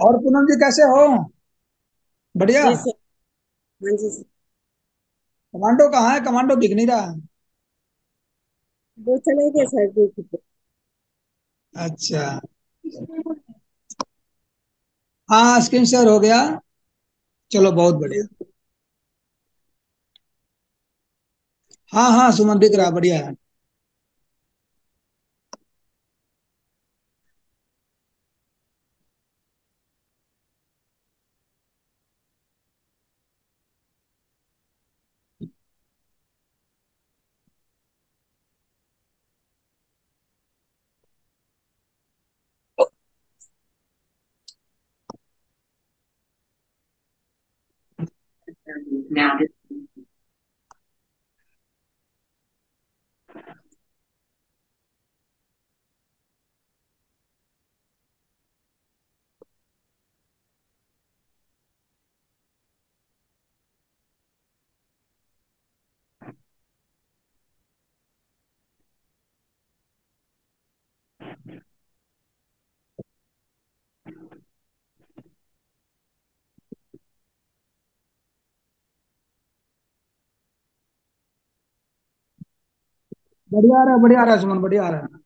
और पूनम जी कैसे हो? बढ़िया। जी सर। हाँ जी सर। कमांडो कहाँ है? कमांडो दिख नहीं रहा। वो चले गए सर ड्यूटी पे। अच्छा। हाँ, स्क्रीन शेयर हो गया। चलो, बहुत बढ़िया। हाँ, हाँ हाँ, सुमन दिख तो रहा, बढ़िया है। बढ़िया आ रहा है, बढ़िया आ रहा है सुमन, बढ़िया आ रहा है।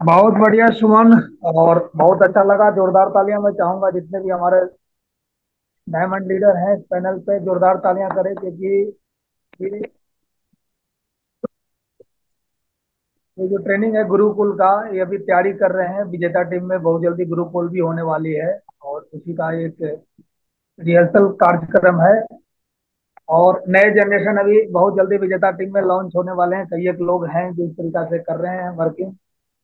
बहुत बढ़िया सुमन। और बहुत अच्छा लगा, जोरदार तालियां मैं चाहूंगा जितने भी हमारे डायमंड लीडर हैं इस पैनल पे जोरदार तालियां करें, क्योंकि ये ये जो ट्रेनिंग है गुरुकुल का, ये अभी तैयारी कर रहे हैं। विजेता टीम में बहुत जल्दी गुरुकुल भी होने वाली है और उसी का एक रिहर्सल कार्यक्रम है। और नए जनरेशन अभी बहुत जल्दी विजेता टीम में लॉन्च होने वाले हैं। कई एक लोग हैं जो इस तरीका से कर रहे हैं वर्किंग,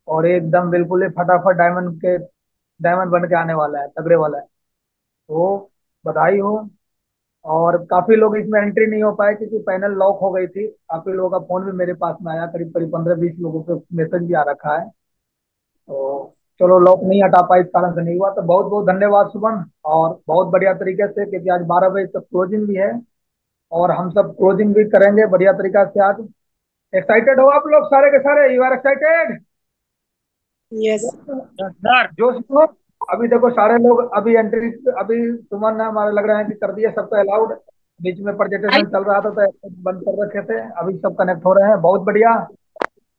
और एकदम बिल्कुल ही फटाफट डायमंड बन के आने वाला है, तगड़े वाला है। तो बधाई हो। और काफी लोग इसमें एंट्री नहीं हो पाए क्योंकि पैनल लॉक हो गई थी। काफी लोगों का फोन भी मेरे पास में आया, करीब करीब 15-20 लोगों पे मैसेज भी आ रखा है। तो चलो, लॉक नहीं हटा पाए, इस कारण से नहीं हुआ। तो बहुत बहुत धन्यवाद सुमन। और बहुत बढ़िया तरीके से, क्योंकि आज 12 बजे तक क्लोजिंग भी है और हम सब क्लोजिंग भी करेंगे बढ़िया तरीका से आज। एक्साइटेड हो आप लोग सारे के सारे? You are excited? Yes. Sir. जोश में हो? अभी देखो सारे लोग अभी एंट्री, अभी सुमन ने हमारे लग रहा है कि कर दिया सबको अलाउड। बीच में प्रेजेंटेशन चल रहा था तो बंद कर रखे थे, अभी सब कनेक्ट हो रहे हैं, बहुत बढ़िया।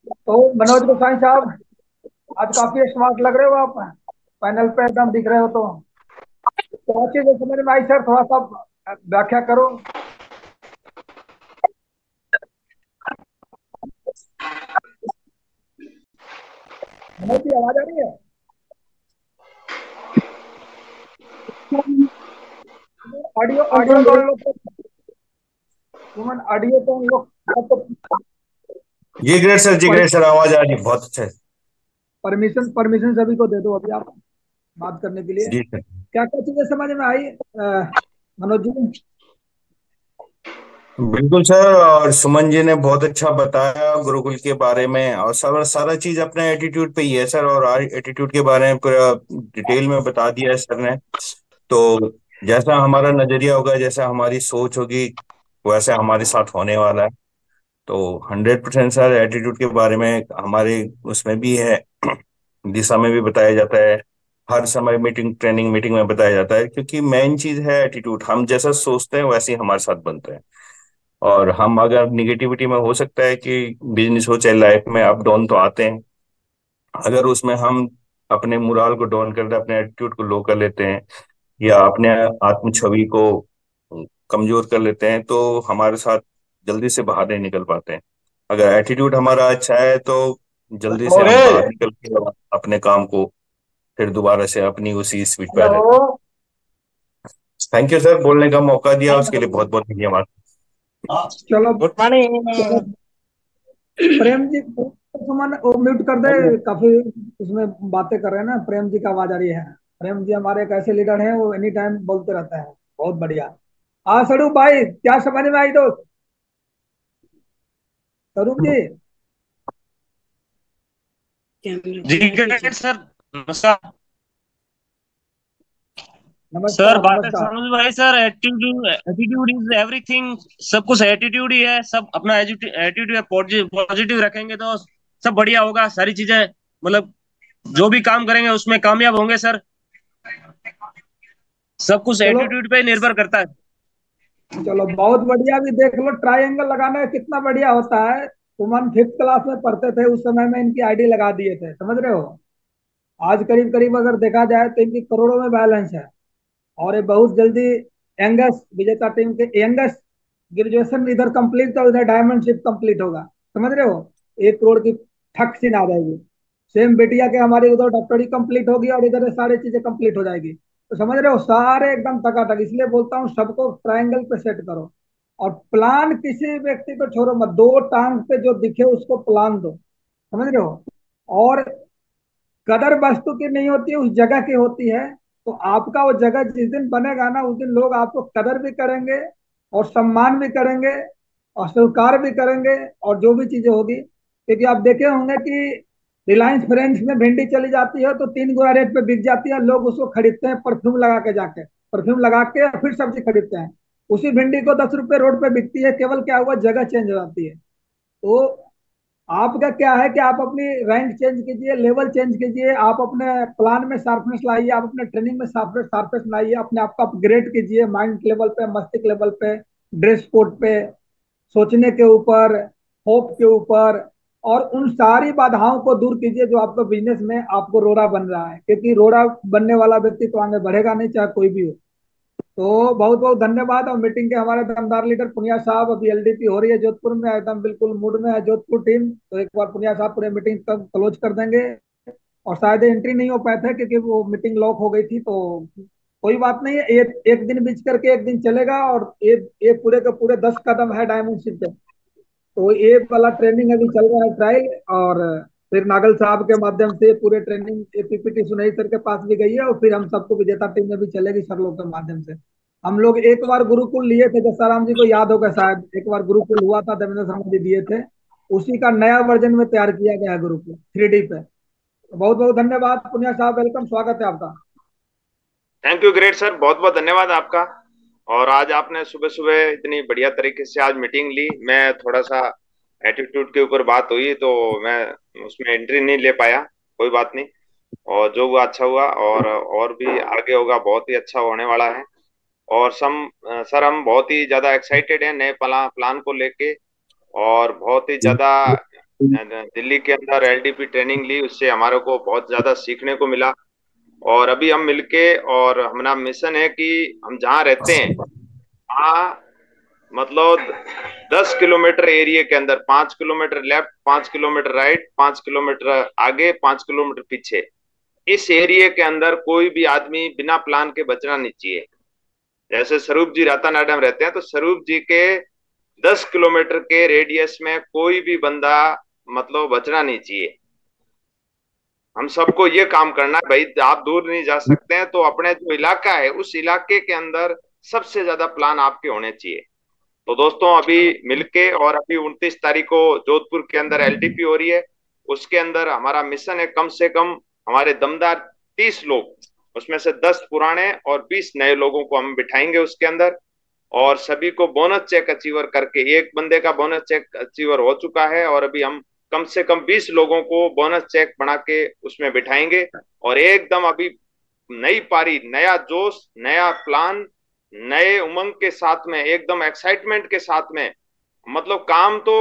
तो मनोज गोसाई साहब, आज काफी स्मार्ट लग रहे हो आप, पैनल पे एकदम दिख रहे हो। तो क्या चीज समझ में आई सर, थोड़ा सा व्याख्या करो। मनोज की आवाज आ रही है? ऑडियो ऑडियो तो उन लोग, सुमन ऑडियो तो उन लोग जी ग्रेट सर, आवाज आ रही है, बहुत अच्छा है। परमिशन परमिशन सभी को दे दो अभी आप बात करने के लिए। जी सर। क्या क्या चीजें समझ में आई मनोज जी? बिल्कुल सर, और सुमन जी ने बहुत अच्छा बताया गुरुकुल के बारे में, और सब सारा चीज अपने एटीट्यूड पे ही है सर, और एटीट्यूड के बारे में पूरा डिटेल में बता दिया है सर ने। तो जैसा हमारा नजरिया होगा, जैसा हमारी सोच होगी, वैसे हमारे साथ होने वाला है। तो 100% सर एटीट्यूड के बारे में हमारे उसमें भी है, दिशा में भी बताया जाता है। हर समय ट्रेनिंग मीटिंग में बताया जाता है, क्योंकि मेन चीज है एटीट्यूड। हम जैसा सोचते हैं वैसे ही हमारे साथ बनते हैं। और हम अगर निगेटिविटी में, हो सकता है कि बिजनेस हो चाहे लाइफ में, अप डाउन तो आते हैं। अगर उसमें हम अपने मुराल को डाउन कर दे, अपने एटीट्यूड को लो कर लेते हैं, या अपने आत्म छवि को कमजोर कर लेते हैं, तो हमारे साथ जल्दी से बाहर नहीं निकल पाते हैं। अगर एटीट्यूड हमारा अच्छा है तो जल्दी से हम बाहर निकल के अपने काम को फिर दोबारा से अपनी उसी स्पीड पे आ जाते हैं। थैंक यू सर, बोलने का मौका दिया उसके लिए बहुत बहुत धन्यवाद। चलो, गुड मॉर्निंग। प्रेम जी सुमन वो म्यूट कर दे, काफी उसमें बातें कर रहे हैं ना। प्रेम जी का आवाज आ रही है। प्रेम जी हमारे एक ऐसे लीडर हैं, वो एनी टाइम बोलते रहते हैं। बहुत बढ़िया। हाँ स्वरूप भाई, क्या समझ में आई दोस्त? स्वरूप जी, जी ग्रेट सर, नमस्कार। सर नमस्कार बातें नमस्कार। समझ में आई sir. Attitude attitude is everything. सब कुछ एटीट्यूड ही है, सब अपना एटीट्यूड पॉजिटिव रखेंगे तो सब बढ़िया होगा। सारी चीजें मतलब जो भी काम करेंगे उसमें कामयाब होंगे सर। सब कुछ चलो एटीट्यूड पे ही निर्भर करता है। चलो, बहुत बढ़िया। भी देख लो, ट्रायंगल लगाना कितना बढ़िया होता है। सुमन 5th क्लास में पढ़ते थे, उस समय में इनकी आईडी लगा दिए थे, समझ रहे हो। आज करीब करीब अगर देखा जाए तो इनकी करोड़ों में बैलेंस है। और ये बहुत जल्दी यंगेस्ट विजेता टीम के यंगेस्ट ग्रेजुएशन इधर कंप्लीट, तो इधर डायमंडशिप कंप्लीट होगा, समझ रहे हो। 1 करोड़ की ठक सीन आ जाएगी। सेम बेटिया के हमारी उधर डॉक्टरी कंप्लीट होगी और इधर ये सारी चीजें कंप्लीट हो जाएगी। तो समझ रहे हो, सारे एकदम टकाटक। इसलिए बोलता हूँ सबको ट्रायंगल पे सेट करो। और प्लान किसी व्यक्ति को छोड़ो मत, दो टांग पे जो दिखे उसको प्लान दो, समझ रहे हो। और कदर वस्तु की नहीं होती है, उस जगह की होती है। तो आपका वो जगह जिस दिन बनेगा ना, उस दिन लोग आपको कदर भी करेंगे और सम्मान भी करेंगे और स्वीकार भी करेंगे, और जो भी चीजें होगी। क्योंकि आप देखे होंगे कि रिलायंस फ्रेंड्स में भिंडी चली जाती है तो 3 गुना रेट पे बिक जाती है, लोग उसको खरीदते हैं परफ्यूम लगा के जाके। परफ्यूम लगा के फिर सब्जी खरीदते हैं। उसी भिंडी को 10 रुपए रोड पे बिकती है, केवल क्या हुआ, जगह चेंज हो जाती है। तो आपका क्या है कि आप अपनी रैंक चेंज कीजिए, लेवल चेंज कीजिए, आप अपने प्लान में शार्पनेस लाइए, आप अपने ट्रेनिंग में शार्पनेस लाइए, अपने आप को अपग्रेड कीजिए, माइंड लेवल पे, मस्तिष्क लेवल पे, ड्रेस कोड पे, सोचने के ऊपर, होप के ऊपर, और उन सारी बाधाओं को दूर कीजिए जो आपको बिजनेस में आपको रोड़ा बन रहा है, क्योंकि रोड़ा बनने वाला व्यक्ति तो आगे बढ़ेगा नहीं, चाहे कोई भी हो। तो बहुत बहुत धन्यवाद। और मीटिंग के हमारे दमदार लीडर पुनिया साहब, अभी एलडीपी हो रही है जोधपुर में, एकदम बिल्कुल मूड में है जोधपुर टीम। तो एक बार पुनिया साहब पूरे मीटिंग तक क्लोज कर देंगे। और शायद एंट्री नहीं हो पाए थे क्योंकि वो मीटिंग लॉक हो गई थी। तो कोई बात नहीं है, एक दिन बीच करके एक दिन चलेगा। और ये पूरे के पूरे 10 कदम है डायमंड शिप पे। तो ये वाला ट्रेनिंग अभी चल रहा है ट्रायल। और फिर नागल साहब के माध्यम से पूरे ट्रेनिंग पीपीटी सुनई सर के पास भी गई है, और फिर हम सबको विजेता टीम में भी चलेगी सर लोग के माध्यम से। हम लोग एक बार गुरुकुल लिए थे, जसाराम जी को याद होगा शायद, एक बार गुरुकुल हुआ था, देवेंद्र शर्मा जी दिए थे। उसी का नया वर्जन में तैयार किया गया है गुरुकुल 3D पे। बहुत बहुत धन्यवाद पुनिया साहब, वेलकम, स्वागत है आपका। थैंक यू ग्रेट सर, बहुत बहुत धन्यवाद आपका। और आज आपने सुबह सुबह इतनी बढ़िया तरीके से आज मीटिंग ली। मैं थोड़ा सा एटीट्यूड के ऊपर बात हुई तो मैं उसमें एंट्री नहीं ले पाया, कोई बात नहीं। और जो हुआ अच्छा हुआ, और भी आगे होगा, बहुत ही अच्छा होने वाला है। और सर हम बहुत ही ज्यादा एक्साइटेड हैं नए प्लान को लेके। और बहुत ही ज्यादा दिल्ली के अंदर एलडीपी ट्रेनिंग ली, उससे हमारे को बहुत ज्यादा सीखने को मिला। और अभी हम मिलके, और हमारा मिशन है कि हम जहाँ रहते हैं वहाँ मतलब 10 किलोमीटर एरिया के अंदर 5 kilometre left, 5 kilometre right, 5 kilometre आगे, 5 किलोमीटर पीछे, इस एरिया के अंदर कोई भी आदमी बिना प्लान के बचना नहीं चाहिए। जैसे स्वरूप जी रातानाडा में रहते हैं, तो स्वरूप जी के 10 किलोमीटर के रेडियस में कोई भी बंदा मतलब बचना नहीं चाहिए। हम सबको ये काम करना है भाई। आप दूर नहीं जा सकते हैं तो अपने जो इलाका है उस इलाके के अंदर सबसे ज्यादा प्लान आपके होने चाहिए। तो दोस्तों अभी मिलके, और अभी 29 तारीख को जोधपुर के अंदर एलडीपी हो रही है, उसके अंदर हमारा मिशन है कम से कम हमारे दमदार 30 लोग, उसमें से 10 पुराने और 20 नए लोगों को हम बिठाएंगे उसके अंदर। और सभी को बोनस चेक अचीवर करके, एक बंदे का बोनस चेक अचीवर हो चुका है, और अभी हम कम से कम 20 लोगों को बोनस चेक बना के उसमें बिठाएंगे। और एकदम अभी नई पारी, नया जोश, नया प्लान, नए उमंग के साथ में, एकदम एक्साइटमेंट के साथ में। मतलब काम तो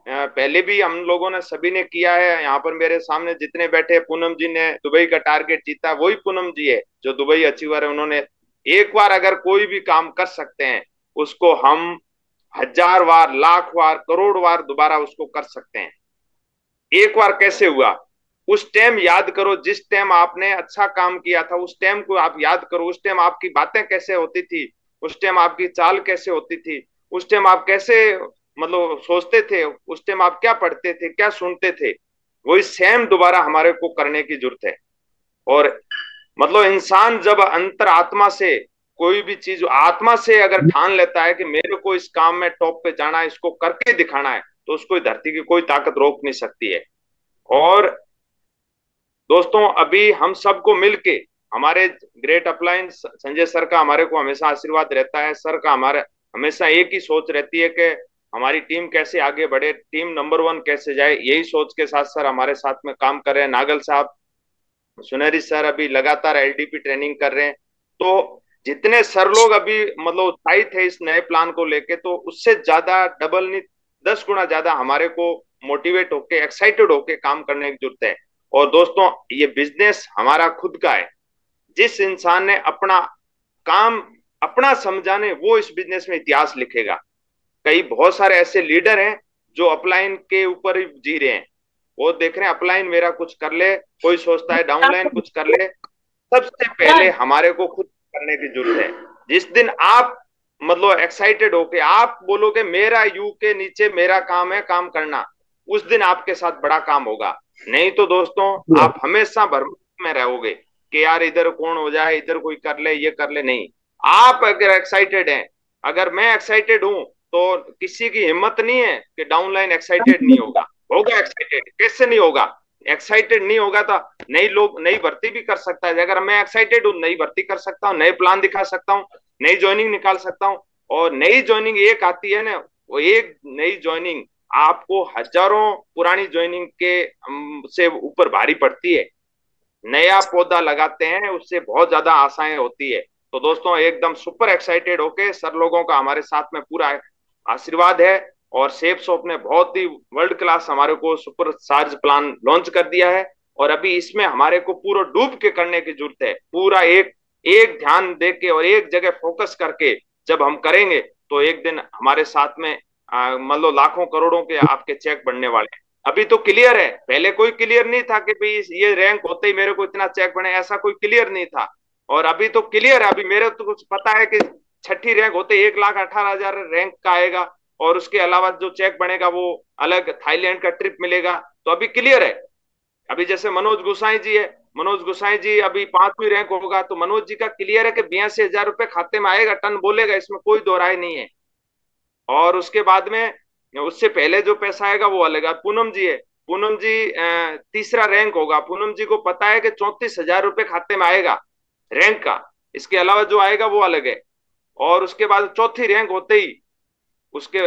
पहले भी हम लोगों ने सभी ने किया है। यहाँ पर मेरे सामने जितने बैठे, पूनम जी ने दुबई का टारगेट जीता, वही पूनम जी है जो दुबई अचीवर है। उन्होंने एक बार अगर कोई भी काम कर सकते हैं, उसको हम 1000 बार, लाख बार, करोड़ बार दोबारा उसको कर सकते हैं। एक बार कैसे हुआ, उस टाइम याद करो, जिस टाइम आपने अच्छा काम किया था उस टाइम को आप याद करो। उस टाइम आपकी बातें कैसे होती थी, उस टाइम आपकी चाल कैसे होती थी, उस टाइम आप कैसे मतलब सोचते थे, उस टाइम आप क्या पढ़ते थे, क्या सुनते थे। वही सेम दोबारा हमारे को करने की जरूरत है। और मतलब इंसान जब अंतर आत्मा से कोई भी चीज आत्मा से अगर ठान लेता है कि मेरे को इस काम में टॉप पे जाना है, इसको करके दिखाना है, तो उसको धरती की कोई ताकत रोक नहीं सकती है। और दोस्तों अभी हम सबको मिलके, हमारे ग्रेट अपलाइन संजय सर का हमारे को हमेशा आशीर्वाद रहता है। सर का हमारे हमेशा एक ही सोच रहती है कि हमारी टीम कैसे आगे बढ़े, टीम नंबर 1 कैसे जाए। यही सोच के साथ सर हमारे साथ में काम कर रहे हैं। नागल साहब, सुनहरी सर अभी लगातार एलडीपी ट्रेनिंग कर रहे हैं। तो जितने सर लोग अभी मतलब उत्साहित है इस नए प्लान को लेके, तो उससे ज्यादा डबल नहीं 10 गुना ज्यादा हमारे को मोटिवेट होके, एक्साइटेड होके काम करने की जरूरत है। और दोस्तों ये बिजनेस हमारा खुद का है। जिस इंसान ने अपना काम अपना समझाने, वो इस बिजनेस में इतिहास लिखेगा। कई बहुत सारे ऐसे लीडर हैं जो अपलाइन के ऊपर ही जी रहे हैं। वो देख रहे हैं अपलाइन मेरा कुछ कर ले, कोई सोचता है डाउनलाइन कुछ कर ले। सबसे पहले हमारे को खुद करने की जरूरत है। जिस दिन आप मतलब एक्साइटेड होके आप बोलोगे मेरा यू के नीचे मेरा काम है काम करना, उस दिन आपके साथ बड़ा काम होगा। नहीं तो दोस्तों आप हमेशा भ्रम में रहोगे कि यार इधर कौन हो जाए, इधर कोई कर ले, ये कर ले। नहीं, आप अगर एक्साइटेड हैं, अगर मैं एक्साइटेड हूं, तो किसी की हिम्मत नहीं है कि डाउनलाइन एक्साइटेड नहीं होगा। होगा एक्साइटेड, कैसे नहीं होगा। एक्साइटेड नहीं होगा तो नई लोग नई भर्ती भी कर सकता है। अगर मैं एक्साइटेड हूँ, नई भर्ती कर सकता हूँ, नए प्लान दिखा सकता हूँ, नई ज्वाइनिंग निकाल सकता हूँ। और नई ज्वाइनिंग एक आती है ना, वो एक नई ज्वाइनिंग आपको हजारों पुरानी ज्वाइनिंग के से ऊपर भारी पड़ती है। नया पौधा लगाते हैं उससे बहुत ज्यादा आशाएं होती है। तो दोस्तों एकदम सुपर एक्साइटेड होके सर लोगों का हमारे साथ में पूरा आशीर्वाद है। और सेफ शॉप ने बहुत ही वर्ल्ड क्लास हमारे को सुपर चार्ज प्लान लॉन्च कर दिया है। और अभी इसमें हमारे को पूरा डूब के करने की जरूरत है, पूरा एक एक ध्यान दे के और एक जगह फोकस करके जब हम करेंगे तो एक दिन हमारे साथ में मान लो लाखों करोड़ों के आपके चेक बनने वाले हैं। अभी तो क्लियर है, पहले कोई क्लियर नहीं था कि भाई ये रैंक होते ही मेरे को इतना चेक बने, ऐसा कोई क्लियर नहीं था। और अभी तो क्लियर है, अभी मेरे तो कुछ पता है कि छठी रैंक होते 1,18,000 रैंक का आएगा, और उसके अलावा जो चेक बनेगा वो अलग थाईलैंड का ट्रिप मिलेगा। तो अभी क्लियर है। अभी जैसे मनोज गोसाई जी है, मनोज गोसाई जी अभी 5वीं रैंक होगा, तो मनोज जी का क्लियर है कि 82,000 रुपए खाते में आएगा, टन बोलेगा, इसमें कोई दो राय नहीं है। और उसके बाद में उससे पहले जो पैसा आएगा वो अलग है। पूनम जी है, पूनम जी तीसरा रैंक होगा, पूनम जी को पता है कि 34,000 रुपए खाते में आएगा रैंक का, इसके अलावा जो आएगा वो अलग है। और उसके बाद चौथी रैंक होते ही उसके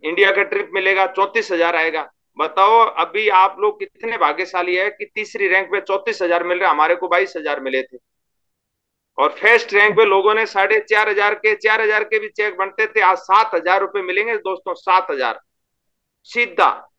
इंडिया का ट्रिप मिलेगा, 34,000 आएगा। बताओ अभी आप लोग कितने भाग्यशाली है कि तीसरी रैंक पे 34,000 मिल रहे, हमारे को 22,000 मिले थे। और फर्स्ट रैंक पे लोगों ने 4,500 के भी चेक बनते थे, आज 7,000 रुपए मिलेंगे दोस्तों, 7,000 सीधा।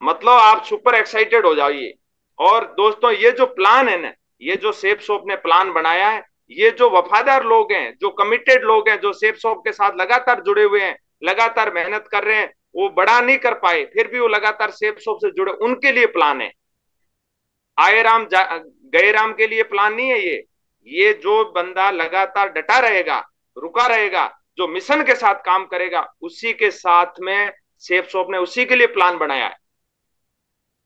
मतलब आप सुपर एक्साइटेड हो जाइए। और दोस्तों ये जो प्लान है ना, ये जो सेफ शॉप ने प्लान बनाया है, ये जो वफादार लोग हैं, जो कमिटेड लोग हैं, जो सेफ शॉप के साथ लगातार जुड़े हुए हैं, लगातार मेहनत कर रहे हैं, वो बड़ा नहीं कर पाए फिर भी वो लगातार सेफ शॉप से जुड़े, उनके लिए प्लान है। आए राम गए राम के लिए प्लान नहीं है ये जो बंदा लगातार डटा रहेगा, रुका रहेगा, जो मिशन के साथ काम करेगा, उसी के साथ में सेफ शॉप ने उसी के लिए प्लान बनाया है।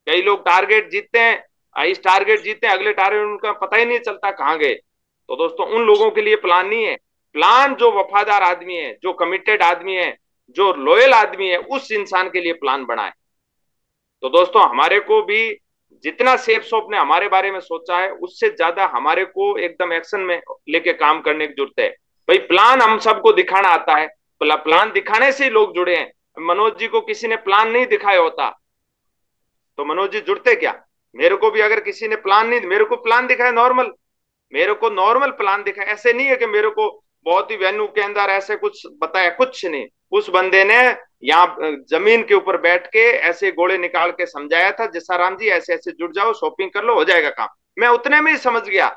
कई लोग टारगेट जीतते हैं, इस टारगेट जीतते हैं, अगले टारगेट उनका पता ही नहीं चलता कहां गए। तो दोस्तों उन लोगों के लिए प्लान नहीं है। प्लान जो वफादार आदमी है, जो कमिटेड आदमी है, जो लॉयल आदमी है, उस इंसान के लिए प्लान बना है। तो दोस्तों हमारे को भी जितना सेफ शॉप ने हमारे बारे में सोचा है, उससे ज्यादा हमारे को एकदम एक्शन में लेके काम करने की जरूरत है। भाई प्लान हम सबको दिखाना आता है, प्लान दिखाने से ही लोग जुड़े हैं। मनोज जी को किसी ने प्लान नहीं दिखाया होता तो मनोज जी जुड़ते क्या? मेरे को भी अगर किसी ने प्लान नहीं, मेरे को प्लान दिखाया नॉर्मल, मेरे को नॉर्मल प्लान दिखाया, ऐसे नहीं है कि मेरे को बहुत ही वेन्यू के अंदर ऐसे कुछ बताया, कुछ नहीं। उस बंदे ने यहाँ जमीन के ऊपर बैठ के ऐसे गोले निकाल के समझाया था, जैसा राम जी ऐसे ऐसे जुड़ जाओ, शॉपिंग कर लो, हो जाएगा काम। मैं उतने में ही समझ गया।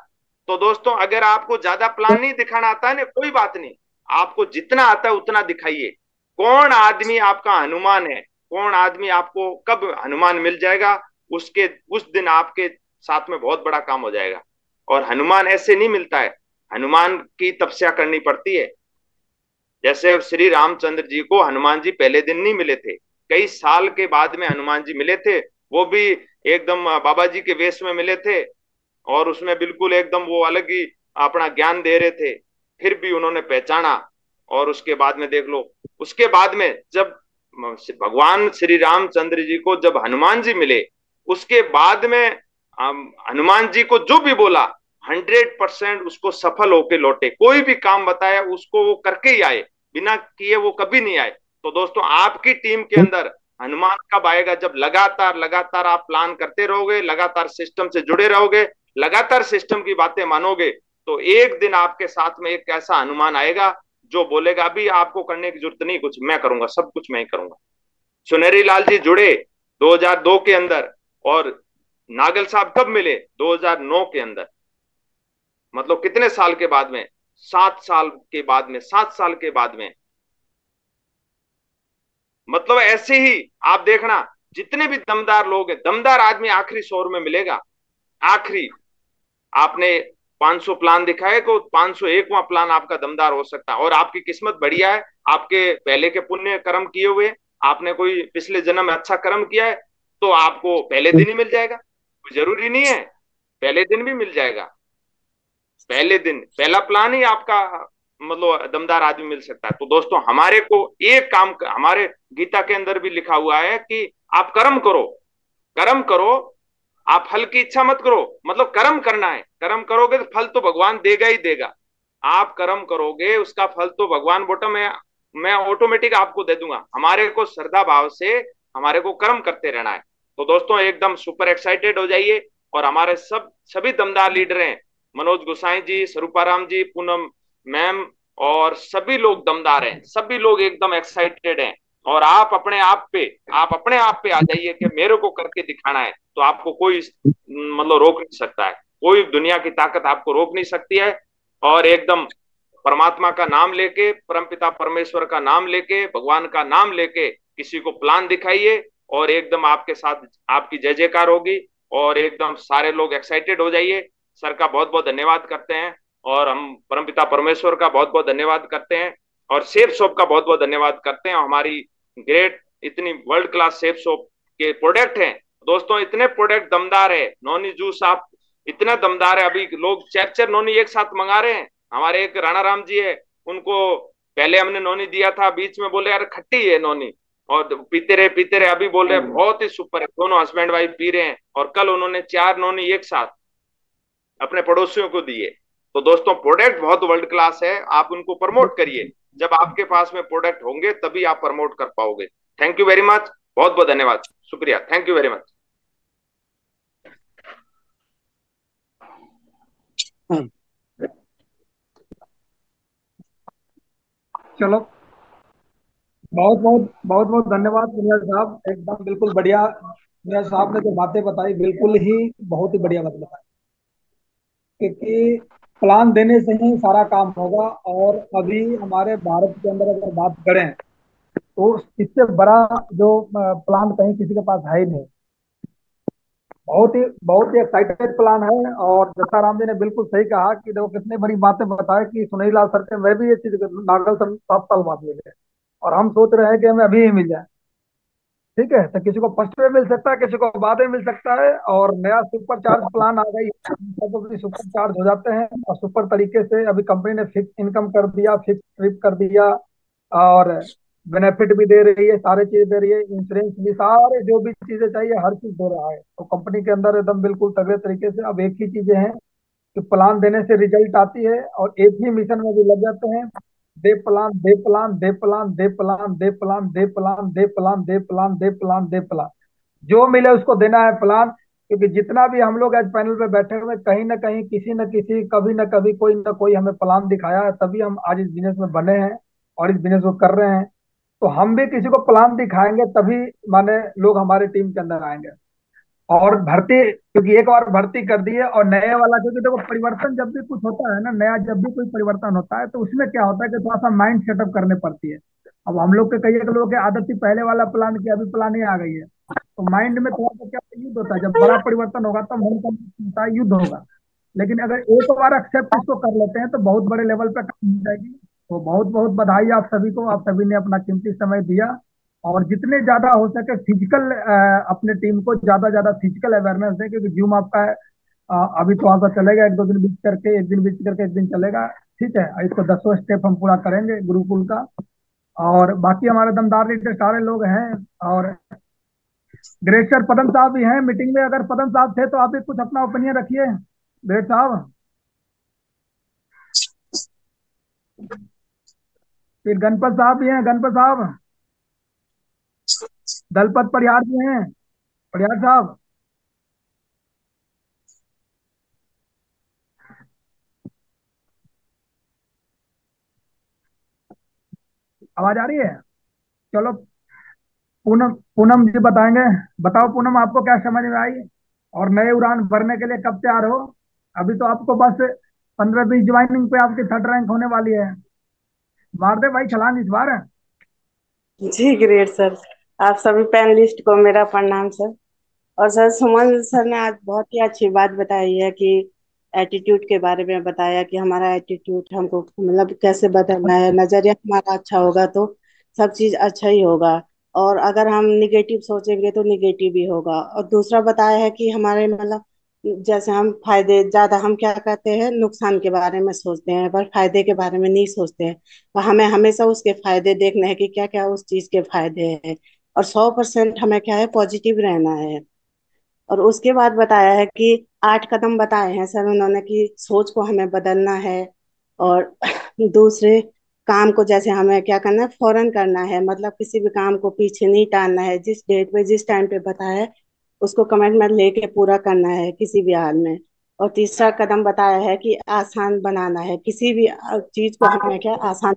तो दोस्तों अगर आपको ज्यादा प्लान नहीं दिखाना आता है ना, कोई बात नहीं, आपको जितना आता है उतना दिखाइए। कौन आदमी आपका हनुमान है, कौन आदमी आपको कब हनुमान मिल जाएगा, उसके उस दिन आपके साथ में बहुत बड़ा काम हो जाएगा। और हनुमान ऐसे नहीं मिलता है, हनुमान की तपस्या करनी पड़ती है। जैसे श्री रामचंद्र जी को हनुमान जी पहले दिन नहीं मिले थे, कई साल के बाद में हनुमान जी मिले थे, वो भी एकदम बाबा जी के वेश में मिले थे, और उसमें बिल्कुल एकदम वो अलग ही अपना ज्ञान दे रहे थे, फिर भी उन्होंने पहचाना। और उसके बाद में देख लो, उसके बाद में जब भगवान श्री रामचंद्र जी को जब हनुमान जी मिले, उसके बाद में हनुमान जी को जो भी बोला 100% उसको सफल होके लौटे। कोई भी काम बताया उसको वो करके ही आए, बिना किए वो कभी नहीं आए। तो दोस्तों आपकी टीम के अंदर हनुमान कब आएगा? जब लगातार लगातार आप प्लान करते रहोगे, लगातार सिस्टम से जुड़े रहोगे, लगातार सिस्टम की बातें मानोगे, तो एक दिन आपके साथ में एक ऐसा हनुमान आएगा जो बोलेगा अभी आपको करने की जरूरत नहीं, कुछ मैं करूंगा, सब कुछ मैं ही करूंगा। सुनहरी लाल जी जुड़े 2002 के अंदर, और नागल साहब कब मिले? 2009 के अंदर। मतलब कितने साल के बाद में? 7 साल के बाद में, 7 साल के बाद में। मतलब ऐसे ही आप देखना, जितने भी दमदार लोग हैं, दमदार आदमी आखिरी 100 में मिलेगा। आखिरी आपने 500 प्लान दिखाए तो 501वां प्लान आपका दमदार हो सकता है। और आपकी किस्मत बढ़िया है, आपके पहले के पुण्य कर्म किए हुए, आपने कोई पिछले जन्म में अच्छा कर्म किया है, तो आपको पहले दिन ही मिल जाएगा। जरूरी नहीं है, पहले दिन भी मिल जाएगा। पहले दिन पहला प्लान ही आपका मतलब दमदार आदमी मिल सकता है। तो दोस्तों हमारे को एक काम, हमारे गीता के अंदर भी लिखा हुआ है कि आप कर्म करो, कर्म करो, आप फल की इच्छा मत करो। मतलब कर्म करना है, कर्म करोगे तो फल तो भगवान देगा ही देगा। आप कर्म करोगे, उसका फल तो भगवान बोटा मैं ऑटोमेटिक आपको दे दूंगा। हमारे को श्रद्धा भाव से हमारे को कर्म करते रहना है। तो दोस्तों एकदम सुपर एक्साइटेड हो जाइए। और हमारे सभी दमदार लीडर हैं, मनोज गोसाई जी, स्वरूपाराम जी, पूनम मैम, और सभी लोग दमदार हैं, सभी लोग एकदम एक्साइटेड हैं। और आप अपने आप पे आ जाइए कि मेरे को करके दिखाना है, तो आपको कोई मतलब रोक नहीं सकता है। कोई दुनिया की ताकत आपको रोक नहीं सकती है। और एकदम परमात्मा का नाम लेके, परमपिता परमेश्वर का नाम लेके, भगवान का नाम लेके किसी को प्लान दिखाइए, और एकदम आपके साथ आपकी जय जयकार होगी, और एकदम सारे लोग एक्साइटेड हो जाइए। सर का बहुत बहुत धन्यवाद करते हैं, और हम परमपिता परमेश्वर का बहुत बहुत धन्यवाद करते हैं, और सेफ शॉप का बहुत बहुत धन्यवाद करते हैं। हमारी ग्रेट इतनी वर्ल्ड क्लास सेफ शॉप के प्रोडक्ट हैं दोस्तों, इतने प्रोडक्ट दमदार है। नोनी जूस आप इतना दमदार है, अभी लोग चार चार नोनी एक साथ मंगा रहे हैं। हमारे एक राणा राम जी है, उनको पहले हमने नोनी दिया था, बीच में बोले यार खट्टी है नोनी, और पीते रहे, अभी बोल रहे बहुत ही सुपर है। दोनों हस्बैंड वाइफ पी रहे हैं, और कल उन्होंने चार नोनी एक साथ अपने पड़ोसियों को दिए। तो दोस्तों प्रोडक्ट बहुत वर्ल्ड क्लास है, आप उनको प्रमोट करिए। जब आपके पास में प्रोडक्ट होंगे तभी आप प्रमोट कर पाओगे। थैंक यू वेरी मच, बहुत बहुत धन्यवाद, शुक्रिया, थैंक यू वेरी मच। चलो, बहुत बहुत धन्यवाद मुनिया साहब, एकदम बिल्कुल बढ़िया। मुनिया साहब ने जो बातें बताई बिल्कुल ही बहुत ही बढ़िया बात बताई, क्योंकि प्लान देने से ही सारा काम होगा। और अभी हमारे भारत के अंदर अगर बात करें तो इससे बड़ा जो प्लान कहीं किसी के पास है ही नहीं। बहुत ही एक्साइटेड प्लान है। और दत्ताराम जी ने बिल्कुल सही कहा कि देखो कितनी बड़ी बातें बताए कि सुनील लाल सर के मैं भी ये चीज नागल 7 साल बाद मिले, और हम सोच रहे हैं कि हमें अभी ही मिल जाए। ठीक है, तो किसी को फर्स्ट में मिल सकता है, किसी को बाद में मिल सकता है। और नया सुपर चार्ज प्लान आ गई, सब भी सुपर चार्ज हो जाते हैं, और सुपर तरीके से अभी कंपनी ने फिक्स इनकम कर दिया, फिक्स ट्रिप कर दिया, और बेनिफिट भी दे रही है, सारे चीज दे रही है, इंश्योरेंस भी, सारे जो भी चीजें चाहिए हर चीज दे रहा है। तो कंपनी के अंदर एकदम बिल्कुल तगड़े तरीके से अब एक ही चीजें हैं कि प्लान देने से रिजल्ट आती है, और एक ही मिशन में भी लग जाते हैं। दे प्लान, दे प्लान, दे प्लान, दे प्लान, दे प्लान, दे प्लान, दे प्लान, दे प्लान, दे प्लान, दे प्लान, जो मिले उसको देना है प्लान। क्योंकि जितना भी हम लोग आज पैनल पे बैठे हुए, कहीं ना कहीं किसी न किसी, कभी ना कभी, कोई ना कोई हमें प्लान दिखाया है, तभी हम आज इस बिजनेस में बने हैं और इस बिजनेस को कर रहे हैं। तो हम भी किसी को प्लान दिखाएंगे तभी माने लोग हमारे टीम के अंदर आएंगे। और भर्ती, क्योंकि एक बार भर्ती कर दिए और नए वाला, क्योंकि देखो परिवर्तन जब भी कुछ होता है ना, नया जब भी कोई परिवर्तन होता है तो उसमें क्या होता है कि थोड़ा सा माइंड सेटअप करने पड़ती है। अब हम लोग के कई एक लोगों की आदत थी पहले वाला प्लान की, अभी प्लान ही आ गई है, तो माइंड में थोड़ा सा क्या युद्ध होता है। जब बड़ा परिवर्तन होगा तो मन का होता है, युद्ध होगा। लेकिन अगर एक बार एक्सेप्ट इसको कर लेते हैं तो बहुत बड़े लेवल पे काम हो जाएगी। तो बहुत बहुत बधाई आप सभी को, आप सभी ने अपना कीमती समय दिया। और जितने ज्यादा हो सके फिजिकल, अपने टीम को ज्यादा ज्यादा फिजिकल अवेयरनेस दें, क्योंकि जिम आपका अभी तो आपका चलेगा, एक दो दिन बीच करके, एक दिन बीच करके एक दिन चलेगा। ठीक है, इसको 10 स्टेप हम पूरा करेंगे गुरुकुल का। और बाकी हमारे दमदार लीडर सारे लोग हैं, और ग्रेट सर पदम साहब भी हैं मीटिंग में। अगर पदम साहब थे तो आप भी कुछ अपना ओपिनियन रखिए, ग्रेट साहब। फिर गणपत साहब भी हैं, गणपत साहब। दलपत परिहार भी हैं, परिहार साहब। आवाज आ रही है? चलो, पूनम, पूनम जी बताएंगे। बताओ पूनम, आपको क्या समझ में आई, और नए उड़ान भरने के लिए कब तैयार हो? अभी तो आपको बस 15-20 ज्वाइनिंग पे आपकी 3rd रैंक होने वाली है। मार दे भाई छलांग इस बार। जी ग्रेट सर, आप सभी पैनलिस्ट को मेरा प्रणाम सर। और सर सुमन सर ने आज बहुत ही अच्छी बात बताई है कि एटीट्यूड के बारे में बताया कि हमारा एटीट्यूड हमको मतलब कैसे बदलना है। नजरिया हमारा अच्छा होगा तो सब चीज अच्छा ही होगा, और अगर हम निगेटिव सोचेंगे तो निगेटिव ही होगा। और दूसरा बताया है कि हमारे मतलब जैसे हम फायदे ज्यादा, हम क्या कहते हैं नुकसान के बारे में सोचते हैं पर फायदे के बारे में नहीं सोचते हैं। तो हमें हमेशा उसके फायदे देखने हैं कि क्या क्या उस चीज के फायदे हैं। और 100% हमें क्या है पॉजिटिव रहना है। और उसके बाद बताया है कि 8 कदम बताए हैं सर उन्होंने कि सोच को हमें बदलना है। और दूसरे काम को जैसे हमें क्या करना है, फौरन करना है, मतलब किसी भी काम को पीछे नहीं टालना है। जिस डेट पे जिस टाइम पे बताया है उसको कमिटमेंट लेके पूरा करना है किसी भी हाल में। और तीसरा कदम बताया है कि आसान बनाना है, किसी भी चीज को हमें क्या आसान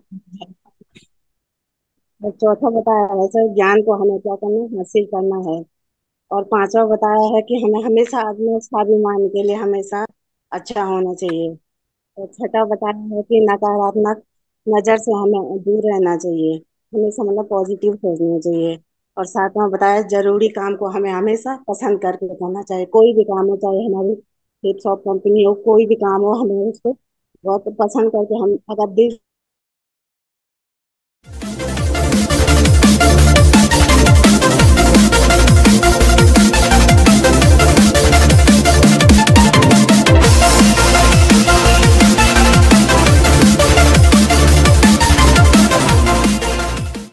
और चौथा बताया है सर, ज्ञान को हमें क्या करना है, हासिल करना है। और पांचवा बताया है कि हमें हमेशा अपने स्वाभिमान के लिए हमेशा अच्छा होना चाहिए। और छठा बताया है कि नकारात्मक नजर से हमें दूर रहना चाहिए, हमेशा मतलब पॉजिटिव सोचना चाहिए। और सातवां बताया, जरूरी काम को हमें हमेशा पसंद करके करना चाहिए। कोई भी काम हो, चाहे हमारी हिप हॉप कंपनी हो, कोई भी काम हो, हमें उसको बहुत पसंद करके हम अगर दिल